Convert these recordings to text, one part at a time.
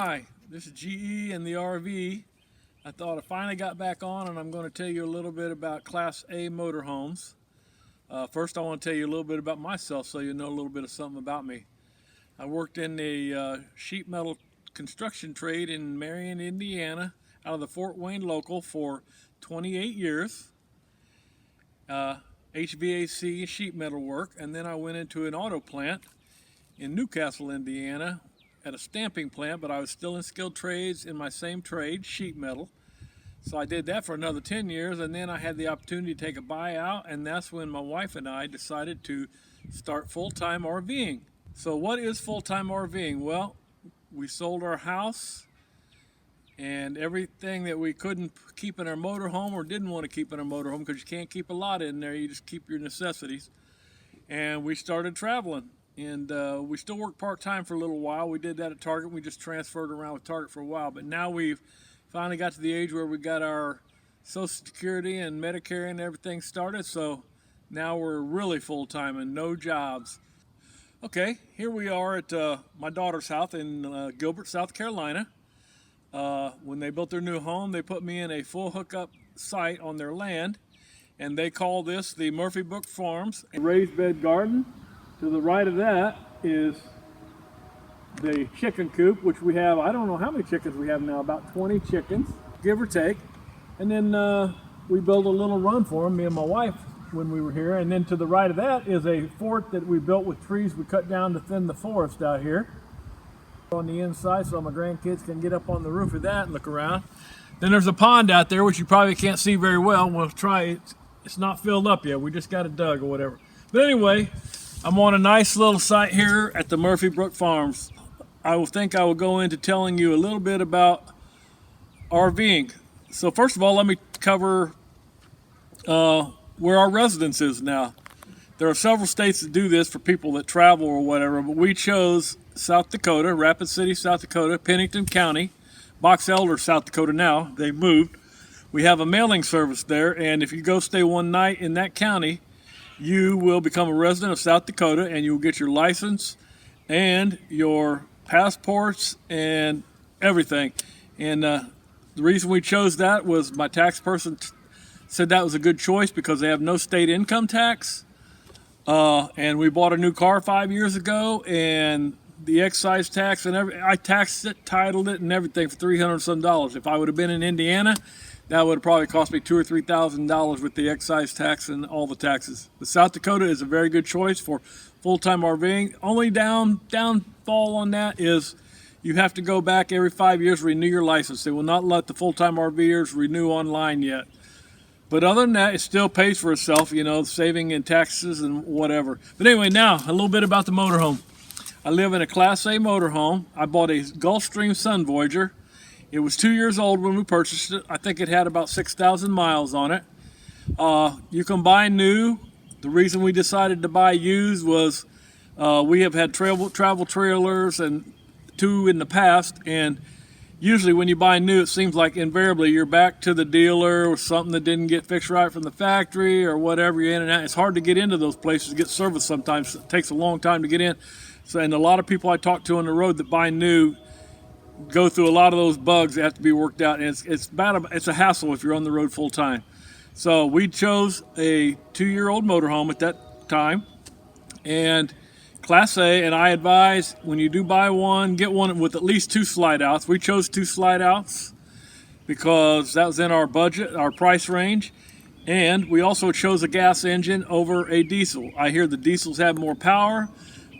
Hi, this is GE and the RV. I thought I finally got back on and I'm going to tell you a little bit about Class A motorhomes. First I want to tell you a little bit about myself so you know a little bit of something about me. I worked in the sheet metal construction trade in Marion, Indiana out of the Fort Wayne local for 28 years. HVAC sheet metal work, and then I went into an auto plant in Newcastle, Indiana at a stamping plant, but I was still in skilled trades in my same trade, sheet metal. So I did that for another 10 years, and then I had the opportunity to take a buyout, and that's when my wife and I decided to start full-time RVing. So what is full-time RVing? Well, we sold our house and everything that we couldn't keep in our motorhome or didn't want to keep in our motorhome, because you can't keep a lot in there, you just keep your necessities. And we started traveling. And we still work part-time for a little while. We did that at Target. We just transferred around with Target for a while. But now we've finally got to the age where we got our Social Security and Medicare and everything started. So now we're really full-time and no jobs. Okay, here we are at my daughter's house in Gilbert, South Carolina. When they built their new home, they put me in a full hookup site on their land. And they call this the Murphy Brook Farms. A raised bed garden. To the right of that is the chicken coop, which we have, I don't know how many chickens we have now, about 20 chickens, give or take. And then we built a little run for them, me and my wife, when we were here. And then to the right of that is a fort that we built with trees we cut down to thin the forest out here on the inside, so my grandkids can get up on the roof of that and look around. Then there's a pond out there, which you probably can't see very well. We'll try it. It's not filled up yet. We just got it dug or whatever. But anyway, I'm on a nice little site here at the Murphy Brook Farms. I will go into telling you a little bit about RVing. So first of all, let me cover where our residence is now. There are several states that do this for people that travel or whatever, but we chose South Dakota, Rapid City, South Dakota, Pennington County, Box Elder, South Dakota now. They moved. We have a mailing service there, and if you go stay one night in that county, you will become a resident of South Dakota, and you will get your license and your passports and everything. And the reason we chose that was my tax person said that was a good choice because they have no state income tax. And we bought a new car 5 years ago, and the excise tax and I taxed it, titled it, and everything for $300 some. If I would have been in Indiana, that would have probably cost me $2,000 or $3,000 with the excise tax and all the taxes. But South Dakota is a very good choice for full-time RVing. Only downfall on that is you have to go back every 5 years to renew your license. They will not let the full-time RVers renew online yet. But other than that, it still pays for itself, you know, saving in taxes and whatever. But anyway, now a little bit about the motorhome. I live in a Class A motorhome. I bought a Gulfstream Sun Voyager. It was 2 years old when we purchased it. I think it had about 6,000 miles on it. You can buy new. The reason we decided to buy used was we have had travel trailers and two in the past, and usually when you buy new, it seems like invariably you're back to the dealer or something that didn't get fixed right from the factory or whatever. You're in and out. It's hard to get into those places to get service sometimes. It takes a long time to get in. So, and a lot of people I talk to on the road that buy new go through a lot of those bugs that have to be worked out, and it's a hassle if you're on the road full time. So we chose a 2-year-old motorhome at that time, and Class A, and I advise when you do buy one, get one with at least 2 slide outs. We chose 2 slide outs because that was in our budget, our price range, and we also chose a gas engine over a diesel. I hear the diesels have more power,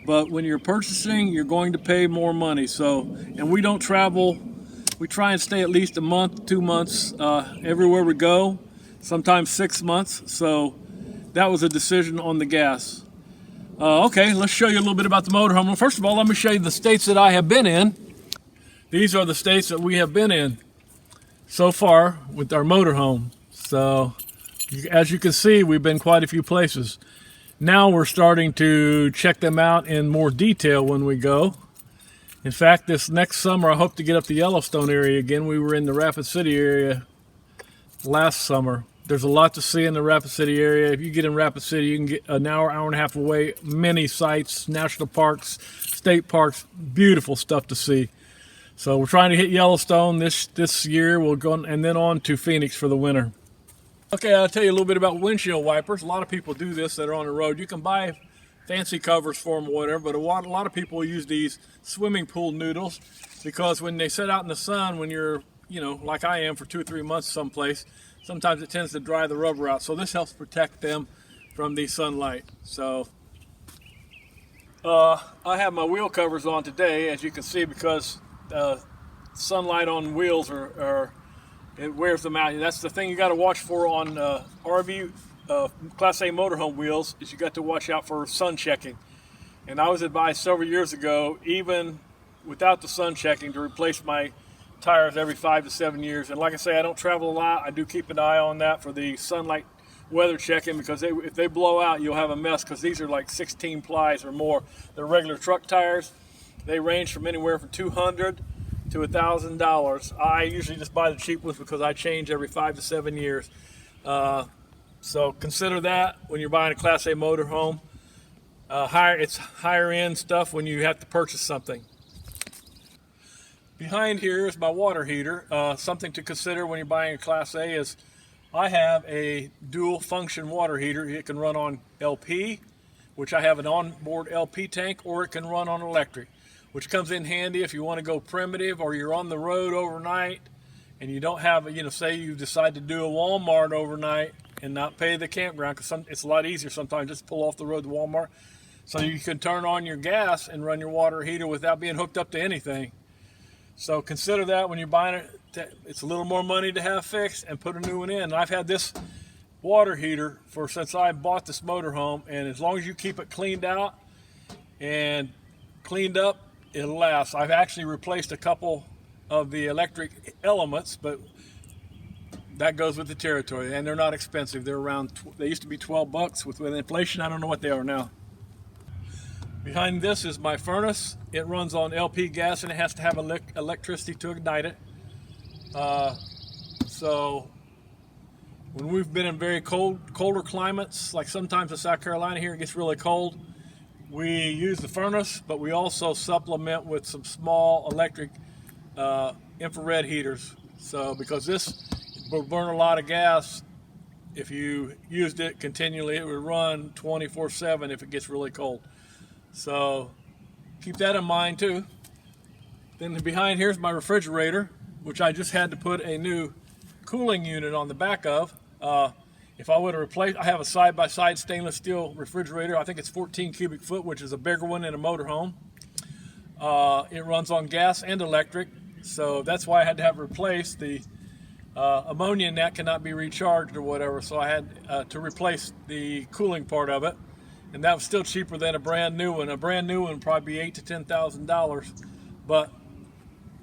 but when you're purchasing, you're going to pay more money. So, and we don't travel. We try and stay at least a month, 2 months everywhere we go, sometimes 6 months. So that was a decision on the gas. Okay, let's show you a little bit about the motorhome. Well, first of all, let me show you the states that I have been in. These are the states that we have been in so far with our motorhome. So as you can see, we've been quite a few places. Now we're starting to check them out in more detail when we go. In fact, this next summer, I hope to get up the Yellowstone area again. We were in the Rapid City area last summer. There's a lot to see in the Rapid City area. If you get in Rapid City, you can get an hour, hour and a half away. Many sites, national parks, state parks, beautiful stuff to see. So we're trying to hit Yellowstone this year. We'll go and then on to Phoenix for the winter. Okay, I'll tell you a little bit about windshield wipers. A lot of people do this that are on the road. You can buy fancy covers for them or whatever, but a lot of people use these swimming pool noodles because when they sit out in the sun, when you're, like I am for 2 or 3 months someplace, sometimes it tends to dry the rubber out. So this helps protect them from the sunlight. So I have my wheel covers on today, as you can see, because sunlight on wheels it wears them out. That's the thing you got to watch for on RV Class A motorhome wheels, is you got to watch out for sun checking. And I was advised several years ago, even without the sun checking, to replace my tires every 5 to 7 years. And like I say, I don't travel a lot. I do keep an eye on that for the sunlight weather checking, because if they blow out, you'll have a mess, because these are like 16 plies or more. They're regular truck tires. They range from anywhere from $200 to $1,000. I usually just buy the cheap ones because I change every 5 to 7 years. So consider that when you're buying a Class A motorhome. It's higher end stuff when you have to purchase something. Behind here is my water heater. Something to consider when you're buying a Class A is I have a dual function water heater. It can run on LP, which I have an onboard LP tank, or it can run on electric, which comes in handy if you want to go primitive or you're on the road overnight and you don't have, say you decide to do a Walmart overnight and not pay the campground, because it's a lot easier sometimes just pull off the road to Walmart. So you can turn on your gas and run your water heater without being hooked up to anything. So consider that when you're buying it. It's a little more money to have fixed and put a new one in. And I've had this water heater since I bought this motorhome, and as long as you keep it cleaned out and cleaned up, it'll last. I've actually replaced a couple of the electric elements, but that goes with the territory, and they're not expensive. They're they used to be $12. With inflation, I don't know what they are now. Behind this is my furnace. It runs on LP gas, and it has to have electricity to ignite it. So when we've been in very colder climates, like sometimes in South Carolina here, it gets really cold, we use the furnace, but we also supplement with some small electric infrared heaters. So because this will burn a lot of gas, if you used it continually, it would run 24/7 if it gets really cold. So keep that in mind too. Then behind here is my refrigerator, which I just had to put a new cooling unit on the back of. If I would have replaced, I have a side-by-side stainless steel refrigerator. I think it's 14 cubic foot, which is a bigger one in a motorhome. It runs on gas and electric, so that's why I had to have it replaced. The ammonia in that cannot be recharged or whatever, so I had to replace the cooling part of it, and that was still cheaper than a brand new one. A brand new one would probably be $8,000 to $10,000, but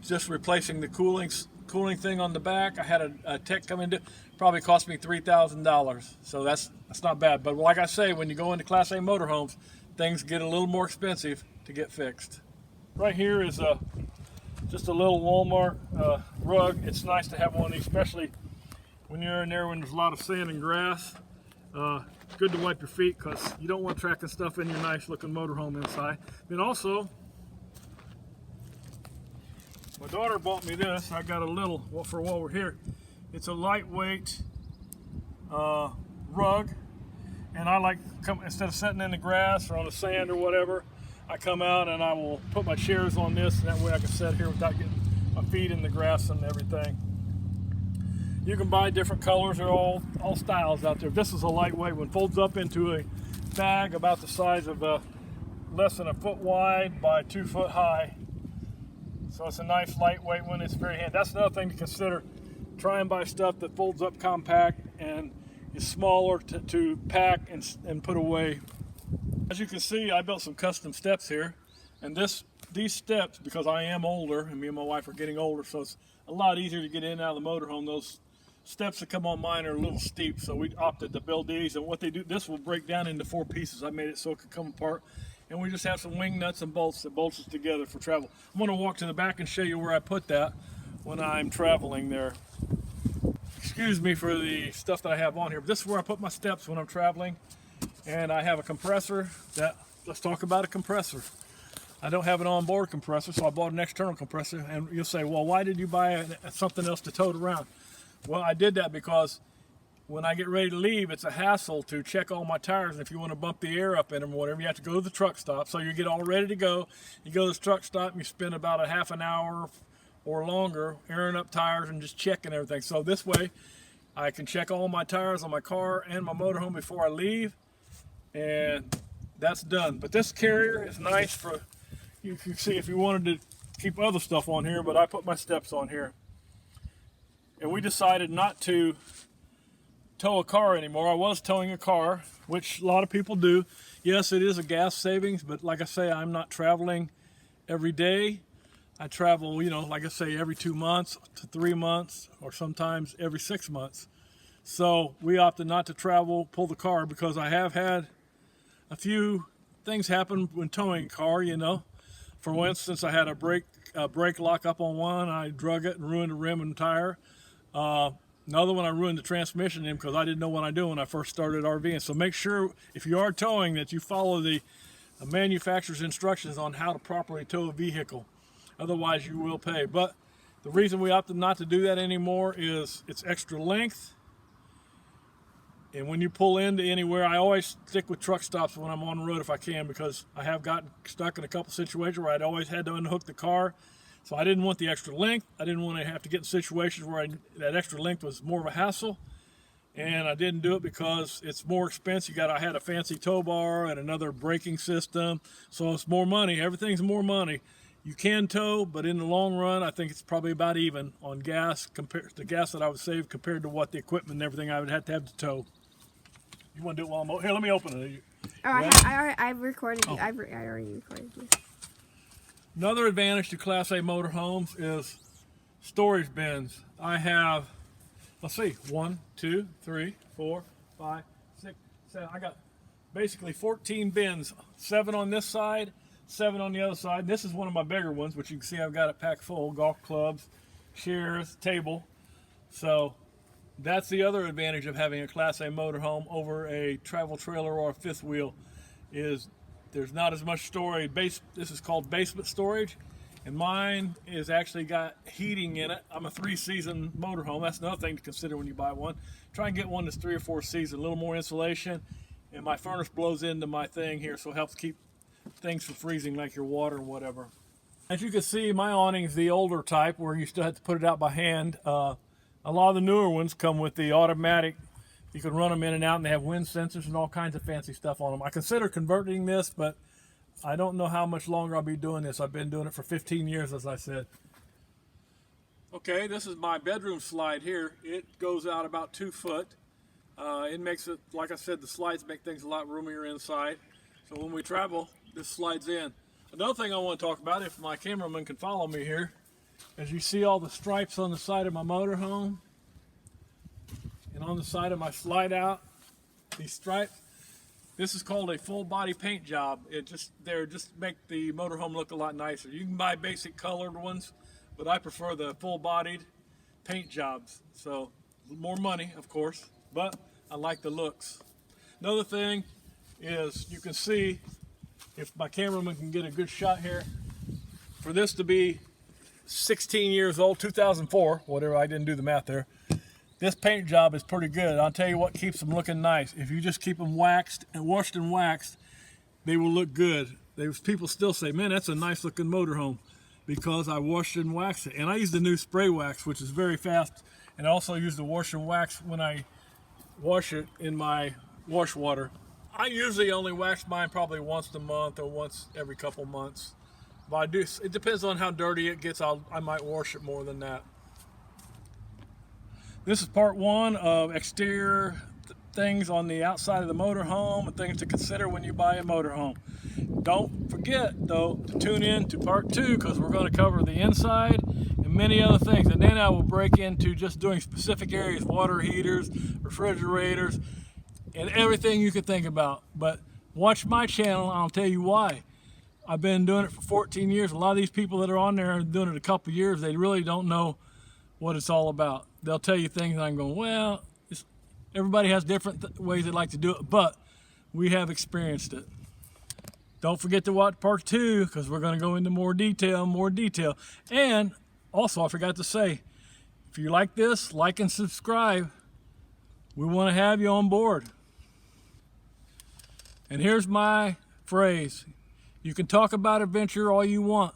just replacing the cooling thing on the back, I had a tech come in, probably cost me $3,000. So that's not bad. But like I say, when you go into Class A motorhomes, things get a little more expensive to get fixed. Right here is just a little Walmart rug. It's nice to have one of these, especially when you're in there when there's a lot of sand and grass. Good to wipe your feet, because you don't want tracking stuff in your nice looking motorhome inside. Then also, my daughter bought me this. I got a little for while we're here. It's a lightweight rug, and I like instead of sitting in the grass or on the sand or whatever, I come out and I will put my chairs on this, and that way I can sit here without getting my feet in the grass and everything. You can buy different colors. They're all styles out there. This is a lightweight one. Folds up into a bag about the size of less than a foot wide by 2 foot high. So it's a nice lightweight one. It's very handy. That's another thing to consider. Try and buy stuff that folds up compact and is smaller to pack and put away. As you can see, I built some custom steps here, and these steps, because I am older and me and my wife are getting older, so it's a lot easier to get in and out of the motorhome. Those steps that come on mine are a little steep, so we opted to build these. And what they do, this will break down into 4 pieces. I made it so it could come apart, and we just have some wing nuts and bolts that bolts us together for travel. I'm going to walk to the back and show you where I put that when I'm traveling there. Excuse me for the stuff that I have on here, but this is where I put my steps when I'm traveling. And I have a compressor let's talk about a compressor. I don't have an onboard compressor, so I bought an external compressor. And you'll say, well, why did you buy something else to tow it around? Well, I did that because when I get ready to leave, it's a hassle to check all my tires. And if you want to bump the air up in them or whatever, you have to go to the truck stop. So you get all ready to go. You go to the truck stop and you spend about a half an hour or longer airing up tires and just checking everything. So this way, I can check all my tires on my car and my motorhome before I leave. And that's done. But this carrier is nice for, you can see if you wanted to keep other stuff on here, but I put my steps on here. And we decided not to tow a car anymore. I was towing a car, which a lot of people do. Yes, it is a gas savings, but like I say, I'm not traveling every day. I travel, you know, like I say, every 2 months to 3 months, or sometimes every 6 months. So we opted not to pull the car, because I have had a few things happen when towing a car, you know. For instance, I had a brake lock up on one. I drug it and ruined the rim and tire. Another one, I ruined the transmission in because I didn't know what I do when I first started RVing. So make sure, if you are towing, that you follow the manufacturer's instructions on how to properly tow a vehicle. Otherwise, you will pay. But the reason we opted not to do that anymore is it's extra length. And when you pull into anywhere, I always stick with truck stops when I'm on the road if I can, because I have gotten stuck in a couple situations where I'd always had to unhook the car. So I didn't want the extra length. I didn't want to have to get in situations where that extra length was more of a hassle. And I didn't do it because it's more expensive. I had a fancy tow bar and another braking system. So it's more money. Everything's more money. You can tow, but in the long run, I think it's probably about even on gas, compared to the gas that I would save compared to what the equipment and everything I would have to tow. You want to do it while I'm here? Let me open it. I've recorded you. I already recorded you. Another advantage to Class A motorhomes is storage bins. I have, let's see, 1, 2, 3, 4, 5, 6, 7. I got basically 14 bins, 7 on this side, 7 on the other side. And this is one of my bigger ones, which you can see I've got it packed full: golf clubs, chairs, table. So that's the other advantage of having a Class A motorhome over a travel trailer or a fifth wheel, is there's not as much storage. This is called basement storage, and mine is actually got heating in it. I'm a 3-season motorhome. That's another thing to consider when you buy one. Try and get one that's 3 or 4 seasons, a little more insulation, and my furnace blows into my thing here, so it helps keep things from freezing, like your water and whatever. As you can see, my awning is the older type where you still have to put it out by hand. A lot of the newer ones come with the automatic. You can run them in and out, and they have wind sensors and all kinds of fancy stuff on them. I consider converting this, but I don't know how much longer I'll be doing this. I've been doing it for 15 years, as I said. Okay, this is my bedroom slide here. It goes out about 2 foot. It makes it, like I said, the slides make things a lot roomier inside. So when we travel, this slides in. Another thing I want to talk about, if my cameraman can follow me here, as you see all the stripes on the side of my motorhome and on the side of my slide out, these stripes, this is called a full body paint job. Just make the motorhome look a lot nicer. You can buy basic colored ones, but I prefer the full bodied paint jobs. So more money, of course, but I like the looks. Another thing is, you can see, if my cameraman can get a good shot here, for this to be 16 years old, 2004, whatever, I didn't do the math there. This paint job is pretty good. I'll tell you what keeps them looking nice. If you just keep them waxed and washed and waxed, they will look good. People still say, man, that's a nice looking motorhome, because I washed and waxed it. And I use the new spray wax, which is very fast. And I also use the wash and wax when I wash it in my wash water. I usually only wax mine probably once a month or once every couple months. But it depends on how dirty it gets. I might wash it more than that. This is part 1 of exterior things on the outside of the motorhome and things to consider when you buy a motorhome. Don't forget, though, to tune in to part 2, because we're going to cover the inside and many other things. And then I will break into just doing specific areas: water heaters, refrigerators, and everything you can think about. But watch my channel, and I'll tell you why. I've been doing it for 14 years. A lot of these people that are on there are doing it a couple years. They really don't know what it's all about. They'll tell you things, and I'm going, well, everybody has different ways they like to do it, but we have experienced it. Don't forget to watch part 2 because we're going to go into more detail. And also, I forgot to say, if you like this, like and subscribe. We want to have you on board. And here's my phrase. You can talk about adventure all you want,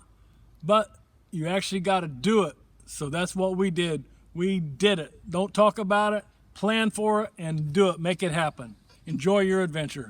but you actually got to do it. So that's what we did. We did it. Don't talk about it, plan for it, and do it. Make it happen. Enjoy your adventure.